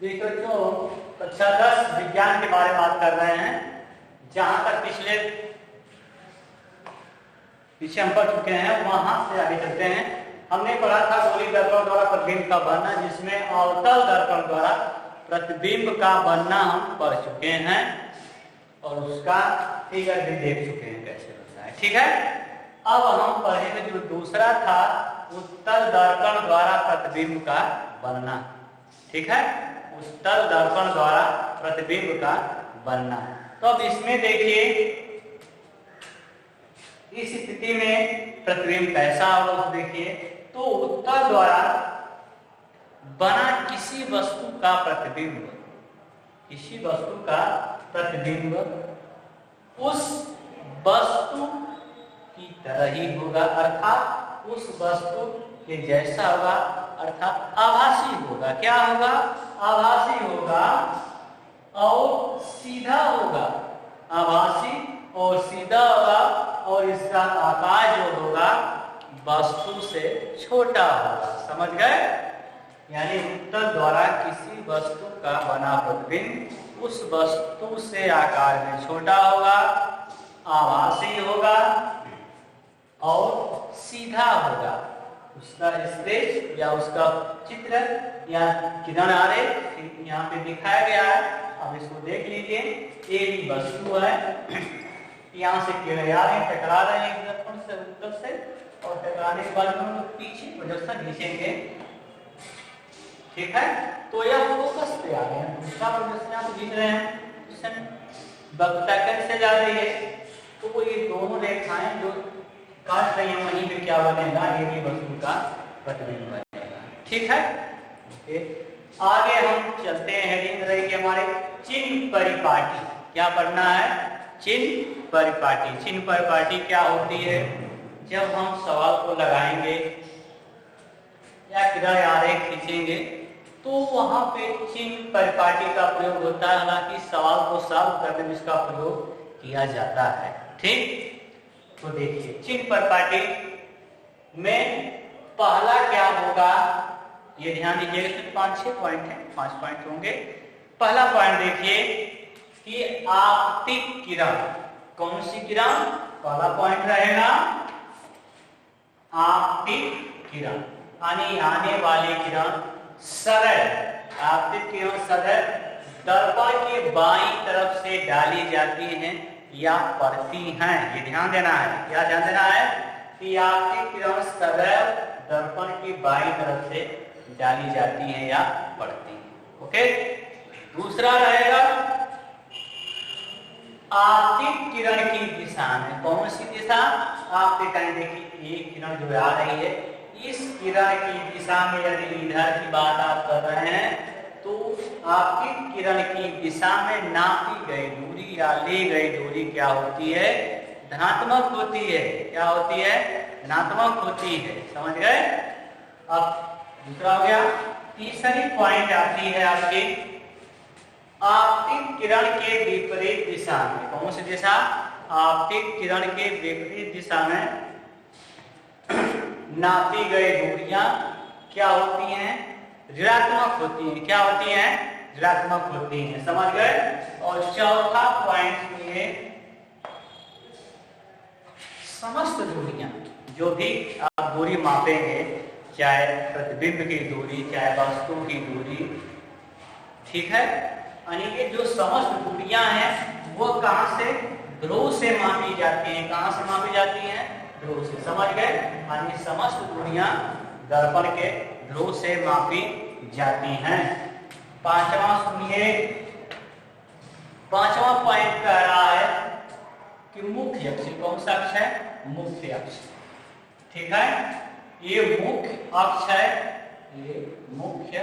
देखो बच्चों, कक्षा 10 विज्ञान के बारे में बात कर रहे हैं। जहां तक पीछे हम पढ़ चुके हैं वहां से आगे चलते हैं। हमने पढ़ा था गोलीय दर्पण द्वारा प्रतिबिंब का बनना, जिसमें अवतल दर्पण द्वारा प्रतिबिंब का बनना हम पढ़ चुके हैं और उसका फिगर भी देख चुके हैं कैसे बनता है। ठीक है, अब हम पढ़ेंगे जो दूसरा था उत्तल दर्पण द्वारा प्रतिबिंब का बनना। ठीक है, उत्तल दर्पण द्वारा प्रतिबिंब का बनना। तो अब इसमें देखिए, इस स्थिति में प्रतिबिंब कैसा होगा देखिए। तो उत्तल द्वारा बना किसी वस्तु का प्रतिबिंब, किसी वस्तु का प्रतिबिंब उस वस्तु की तरह ही होगा, अर्थात उस वस्तु के जैसा होगा, अर्थात आभासी होगा। क्या होगा? आभासी होगा और सीधा होगा। आभासी और सीधा होगा और इसका आकार जो होगा वस्तु से छोटा होगा। समझ गए? यानी उत्तल द्वारा किसी वस्तु का बना प्रतिबिंब उस वस्तु से आकार में छोटा होगा, आभासी होगा और सीधा होगा। उसका स्केच या उसका चित्र या किरण आरेख यहाँ पे दिखाया गया है। अब इसको देख लीजिए। एक वस्तु है, यहाँ से किरण आ रहे हैं, टकरा रहे हैं दर्पण से उत्तर से, और टकराने के बाद हम लोग पीछे प्रोजेक्शन खींचेंगे। ठीक है, तो यह फोकस पे आ गए हैं। दूसरा प्रोजेक्शन यहाँ पे खींच रहे हैं, वक्रता से जा रही है, तो वो ये दोनों रेखाएं जो काट रही है वहीं पे क्या बनेगा? ये भी वस्तु का प्रतिबिंब बनेगा। ठीक है, ओके। आगे हम चलते हैं, हेडिंग रहेगी हमारे चिन्ह परिपाटी। क्या पढ़ना है? चिन्ह परिपाटी। चिन्ह परिपाटी क्या होती है? जब हम सवाल को लगाएंगे या किरण आरेख खींचेंगे तो वहां पे चिन्ह परिपाटी का प्रयोग होता है। हालांकि सवाल को सॉल्व करने में इसका प्रयोग किया जाता है। ठीक, तो देखिए चिन्ह परिपाटी में पहला क्या होगा, ये ध्यान दीजिएगा। इसमें 5-6 पॉइंट है, 5 पॉइंट होंगे। पहला पॉइंट देखिए कि आपतित किरण। कौन सी किरण? पहला पॉइंट रहेगा आपतित किरण, यानी आने वाली किरण सदैव, आपतित किरण सदैव दर्पण के बाईं तरफ से डाली जाती हैं या पड़ती हैं। ये ध्यान देना है। क्या ध्यान देना है? कि आपकी किरण सदैव दर्पण की बाईं तरफ से डाली जाती हैं या पड़ती हैं। ओके। दूसरा रहेगा आपतित किरण की दिशा में। कौन सी दिशा? आपतित किरण, देखिए एक किरण जो आ रही है, इस किरण की दिशा में यदि इधर की बात आप कर रहे हैं तो आपतित किरण की दिशा में नापी गई दूरी या ली गई दूरी क्या होती है? धनात्मक होती है। क्या होती है? धनात्मक होती है। समझ गए? अब दूसरा हो गया। तीसरी पॉइंट आती है आपकी आपतित किरण के विपरीत दिशा में। कौन सी दिशा? आपतित किरण के विपरीत दिशा में नापी गई दूरियां क्या होती हैं? ऋणात्मक होती हैं। क्या होती हैं? ऋणात्मक होती हैं। समझ गए? और चौथा पॉइंट सुनिए, समस्त दूरियां, जो भी आप दूरी मापेंगे, चाहे प्रतिबिंब की दूरी, चाहे वस्तु की दूरी, ठीक है, यानी कि जो समस्त दूरियां हैं वो कहां से? ध्रुव से मापी जाती हैं। कहां से मापी जाती हैं? ध्रुव से। समझ गए? यानी समस्त दूरियां दर्पण के ध्रुव से मापी जाती हैं। पांचवा सुनिए, पांचवा पॉइंट कह रहा है कि मुख्य अक्ष। कौन सा अक्ष है? मुख्य अक्ष। ठीक है, ये मुख्य अक्ष है, ये मुख्य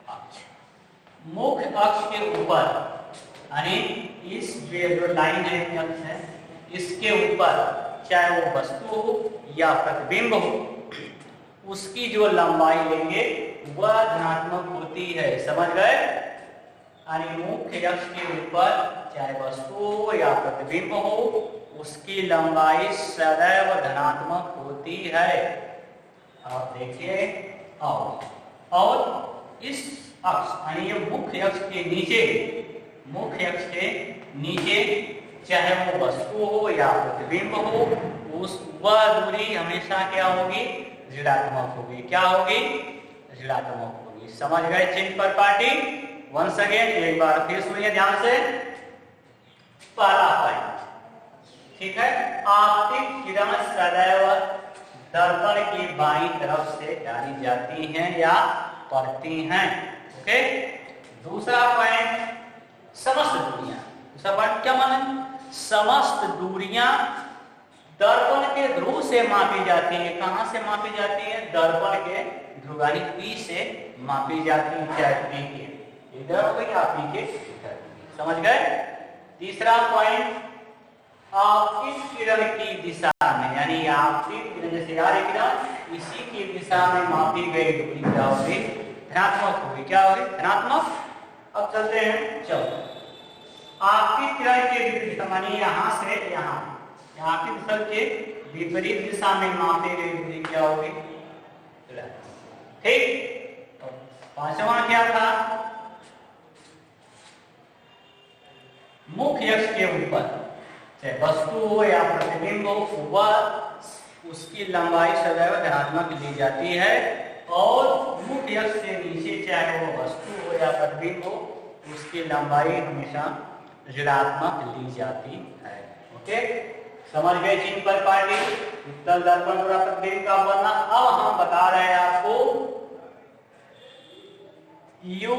अक्ष। मुख्य अक्ष के ऊपर, यानी इस जो लाइन है, अक्ष है, इसके ऊपर चाहे वो वस्तु हो या प्रतिबिंब हो, उसकी जो लंबाई लेंगे वह धनात्मक होती है। समझ गए? यानी मुख्य अक्ष के ऊपर चाहे वस्तु हो या प्रतिबिंब हो, उसकी लंबाई सदैव धनात्मक होती है। आप देखिए, और इस अक्ष यानी ये मुख्य अक्ष के नीचे, मुख्य अक्ष के नीचे चाहे वो वस्तु हो या प्रतिबिंब हो, उस वह दूरी हमेशा क्या होगी, ऋणात्मक होगी। क्या होगी, ऋणात्मक होगी। समझ गए चिन्ह पर पार्टी? वंस अगेन एक बार फिर सुनिए ध्यान से। पहला पॉइंट, ठीक है, आपतित किरण सदैव दर्पण की बाईं तरफ से डाली जाती हैं या पड़ती हैं। ओके। दूसरा पॉइंट, समस्त दूरियां। दूसरा पॉइंट क्या माने, समस्त दूरियां दर्पण के ध्रुव से मापी जाती है। कहां से मापी जाती है, दर्पण के ध्रुव यानी पी से मापी जाती है, चाहे पी के इधर हो या पी के इधर। समझ गए। तीसरा पॉइंट, आपतित किरण की दिशा में, यानी आपतित किरण जैसे आ रही किरण, इसी की दिशा में मापी गई दूरी क्या होगी, धनात्मक होगी। क्या होगी, धनात्मक। अब चलते हैं, चलो आपतित किरण के विपरीत दिशा मानी यहां से यहां, आपतित स्थल के विपरीत दिशा में मापी गई दूरी क्या होगी, ठीक। तो पांचवा क्या था, मुख्य अक्ष के ऊपर चाहे वस्तु हो या प्रतिबिंब हो, वह उसकी लंबाई सदैव धनात्मक ली जाती है, और मुख्य अक्ष से नीचे चाहे वो वस्तु हो या प्रतिबिंब हो, उसकी लंबाई हमेशा ऋणात्मक ली जाती है। ओके, समझ गए चिन्ह पर पार्टी, उत्तल दर्पण और प्रतिबिंब का वर्णन। अब हम बता रहे हैं आपको यू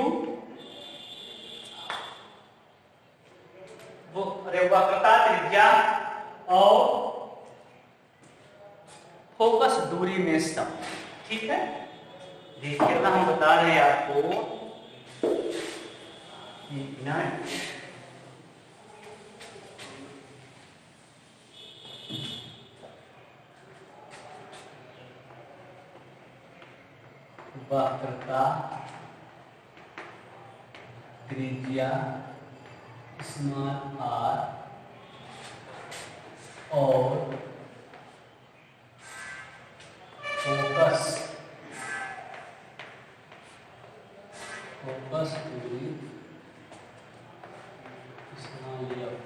वक्रता त्रिज्या और फोकस दूरी में सम। ठीक है, देखिए हम बता रहे हैं आपको वक्रता त्रिज्या स्मॉल आर और फोकस दूरी स्मॉल एफ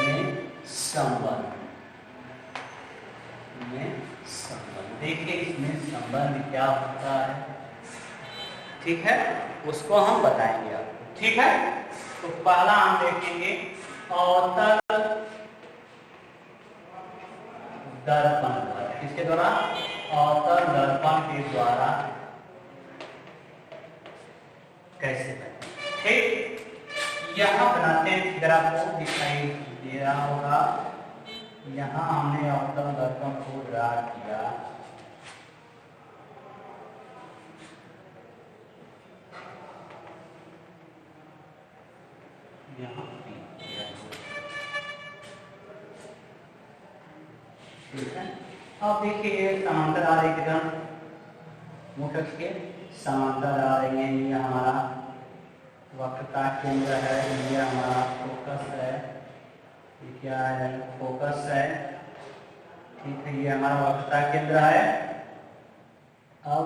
में संबंध देखिए इसमें संबंध क्या होता है। ठीक है, उसको हम बताएंगे आपको। ठीक है, तो पहला हम देखेंगे अवतल दर्पण द्वारा। किसके द्वारा, अवतल दर्पण के द्वारा कैसे बने। ठीक, यहां बनाते हैं, फिगर आपको दिखाई दे रहा होगा। यहां हमने अवतल दर्पण को ड्रा किया, यहाँ ठीक है। अब देखिए समांतर आ रही किरण मुख्य अक्ष के समांतर आ रही है। ये हमारा वक्रता केंद्र है, ये हमारा फोकस है, ये क्या है, फोकस है। ठीक है, ये हमारा वक्रता केंद्र है। अब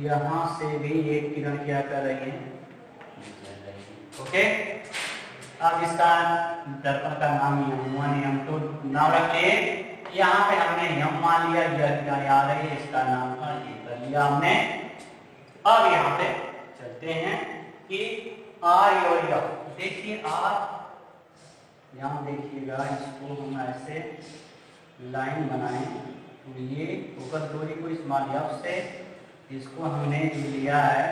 यहां से भी एक किरण क्या कर रही है, ओके। अब इसका दर्पण का नाम M1 M2 नाम रखिए। यहाँ पे हमने M मान लिया, यह किरण आ रही है, इसका नाम कर लिया हमने। अब यहाँ पे चलते हैं कि R और F, देखिए R, यहाँ देखिएगा, इसको हम ऐसे लाइन बनाए तो ये फोकस दूरी को स्मॉल F से इसको हमने लिया है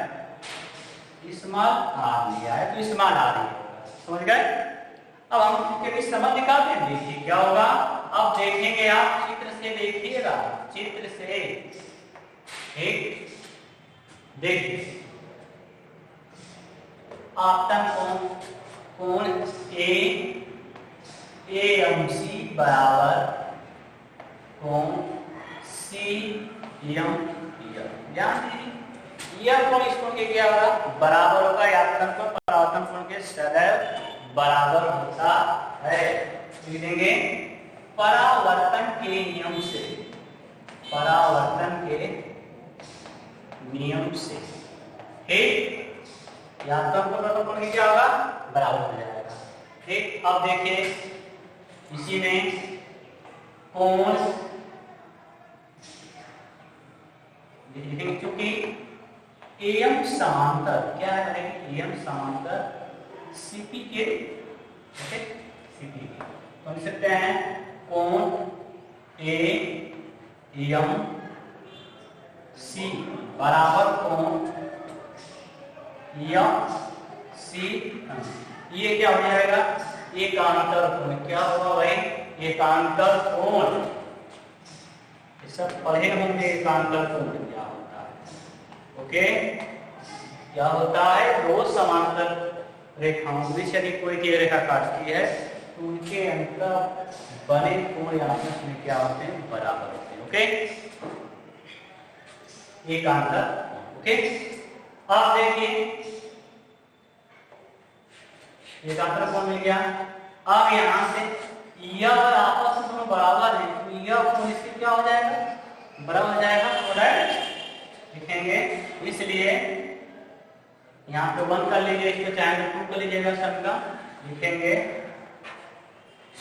स्मॉल आर लिया है, तो स्मॉल आर है। समझ गए। अब हम के बीच संबंध निकालते हैं, देखिए क्या होगा। अब देखेंगे, आप चित्र से देखिएगा, चित्र से ठीक देखिए, आपतन कोण AMC बराबर कोण CM। यह कोण इस कोण के क्या होगा, बराबर होगा। आपतन कोण परावर्तन कोण के सदैव बराबर होता है। लिखेंगे परावर्तन के नियम से, परावर्तन के नियम से। ठीक, यहाँ तो हमको दोनों कोण क्या होगा, बराबर हो जाएगा। ठीक, अब देखिए इसी में कोण लिखेंगे, क्योंकि एम समांतर क्या है, करेंगे एम समांतर सीपी के, ओके सीपी के, तो लिख सकते हैं कोण ए एम सी बराबर कोण एम सी। ये क्या हो जाएगा, एकांतर कोण। क्या होगा भाई, एकांतर कोण। ये सब पढ़े होंगे एकांतर कोण क्या होता है। ओके, क्या होता है, दो समांतर रेखाओं में यदि कोई की रेखा काटती है तो उनके अंतर बने कोण आपस में क्या होते हैं, बराबर होते हैं। ओके, एकांतर। ओके, अब देखिए एकांतर कोण मिल गया। अब यहां से यह आपस में दोनों बराबर है, तो यह कोण इसके क्या हो जाएगा, बराबर हो जाएगा। राइट, लिखेंगे, इसलिए यहाँ पे 1 कर लीजिए, इसको चाहे तो 2 कर लीजिएगा। समीकरण लिखेंगे,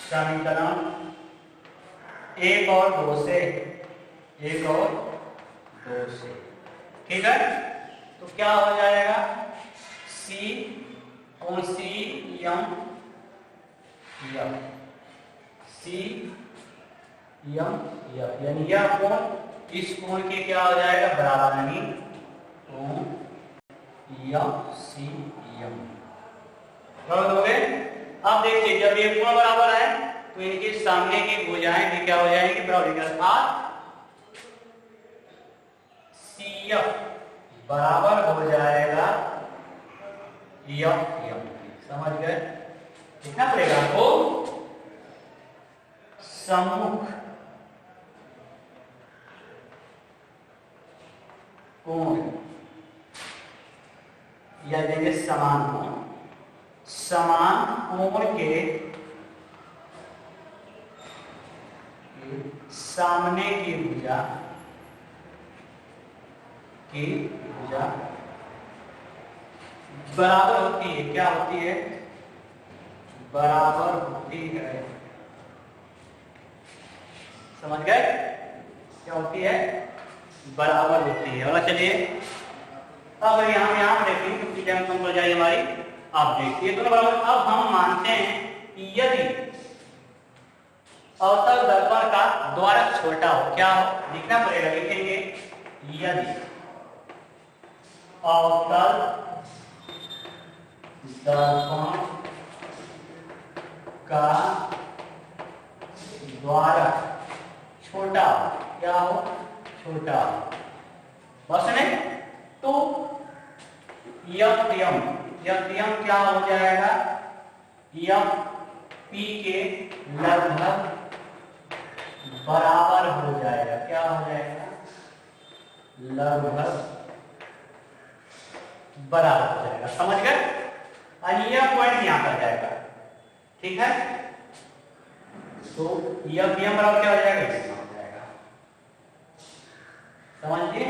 समीकरण 1 और 2 से, 1 और 2 से। ठीक है, तो क्या हो जाएगा, सी कोण C M F, C M F, यानी यह कोण इस कोण के क्या हो जाएगा, बराबर, यानी कोण एफ सी एम बराबर हो गए। अब देखिए जब ये कोण बराबर है तो इनके सामने की भुजाएं भी क्या हो जाएंगी, बराबर, अर्थात सी एफ बराबर हो जाएगा एफ एम। समझ गए, लिखना पड़ेगा आपको, सम्मुख कोण या देंगे समान कोण, समान कोण के सामने की भुजा बराबर होती है। क्या होती है, बराबर होती है। समझ गए, क्या होती है, बराबर होती है। और चलिए अब यहाँ देखिए, क्योंकि टाइम कम हो जाएगी हमारी। अब देखिए दोनों बराबर। अब हम मानते हैं कि यदि अवतल दर्पण का द्वारक छोटा हो, क्या हो, लिखना पड़ेगा, लिखेंगे, यदि अवतल दर्पण का द्वारक छोटा, क्या हो, छोटा, बस नहीं, तो यम क्या हो जाएगा, यम पी के लगभग बराबर हो जाएगा। क्या हो जाएगा, लगभग बराबर हो जाएगा। समझ गए, और यह पॉइंट यहां पर जाएगा। ठीक है, तो यह पी बराबर क्या हो जाएगा, इसका हो जाएगा। समझिए,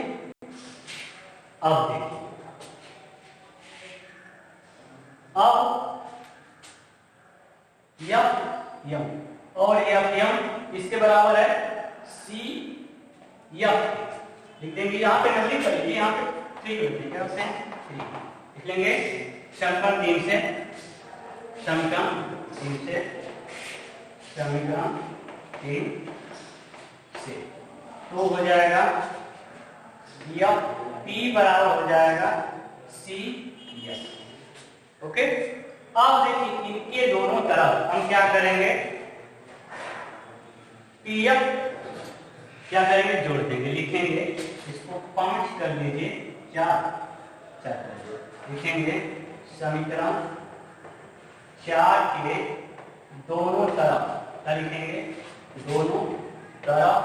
अब देखिए, अब यम और यम इसके बराबर है सी एफ। लिख देंगे, यहाँ पे नजदीक कर लीजिए, यहाँ पे 3 लिख है उसे 3 लिख लेंगे। समीकरण 3 से, समीकरण 3 से, समीकरण 3 से, तो हो जाएगा एफ पी बराबर हो जाएगा सी एफ। ओके, अब देखिए इनके दोनों तरफ हम क्या करेंगे, पी एफ क्या करेंगे, जोड़ देंगे। लिखेंगे, इसको 5 कर लीजिए, 4 कर लीजिए, लिखेंगे समीकरण 4 के दोनों तरफ, क्या लिखेंगे, दोनों तरफ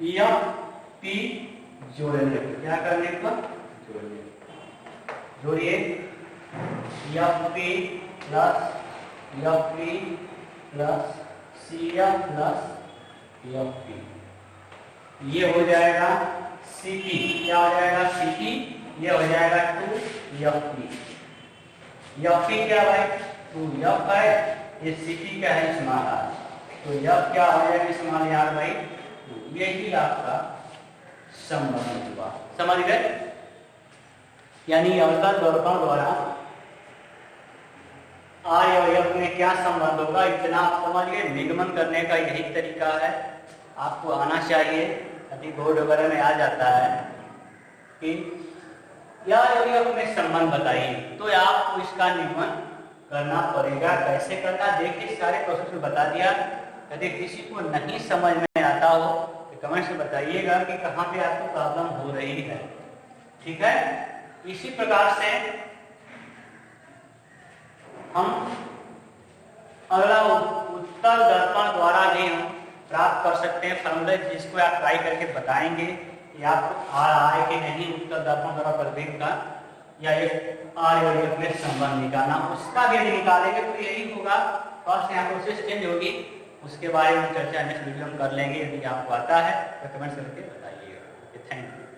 एफ पी जोड़ेंगे। क्या करने पर, जोड़िए, जोड़िए, F P plus C F plus F P, ये हो जाएगा Cp क्या हो जाएगा, Cp ये हो जाएगा 2Fe। Fe क्या भाई 2F है, ये Cp क्या है स्मॉल r, तो F क्या हो जाएगा स्मॉल r भाई 2। यही आपका संबंध हुआ, समझ गए। यानी अवतल दर्पण द्वारा R और F में क्या संबंध होगा इतना आप समझ गए। निगमन करने का यही तरीका है, आपको आना चाहिए। अभी बोर्ड वगैरह में आ जाता है कि या F में संबंध बताइए, तो आपको इसका निगमन करना पड़ेगा। कैसे करना देखिए, सारे प्रोसेस में बता दिया। यदि किसी को नहीं समझ में आता हो तो कमेंट से बताइएगा कि कहाँ पे आपको प्रॉब्लम हो रही है, ठीक है। इसी प्रकार से हम अगला उत्तल दर्पण द्वारा भी हम प्राप्त कर सकते हैं फॉर्मूला, जिसको आप ट्राई करके बताएंगे कि आपको आए कि नहीं उत्तल दर्पण द्वारा प्रतिबिंब का, या एक आर और एफ में संबंध निकालना। उसका भी यदि निकालेंगे तो यही होगा। फर्स्ट यहाँ प्रोसेस चेंज होगी, उसके बारे में चर्चा नेक्स्ट वीडियो में कर लेंगे। यदि आपको आता है तो कमेंट करके बताइएगा। Thank you.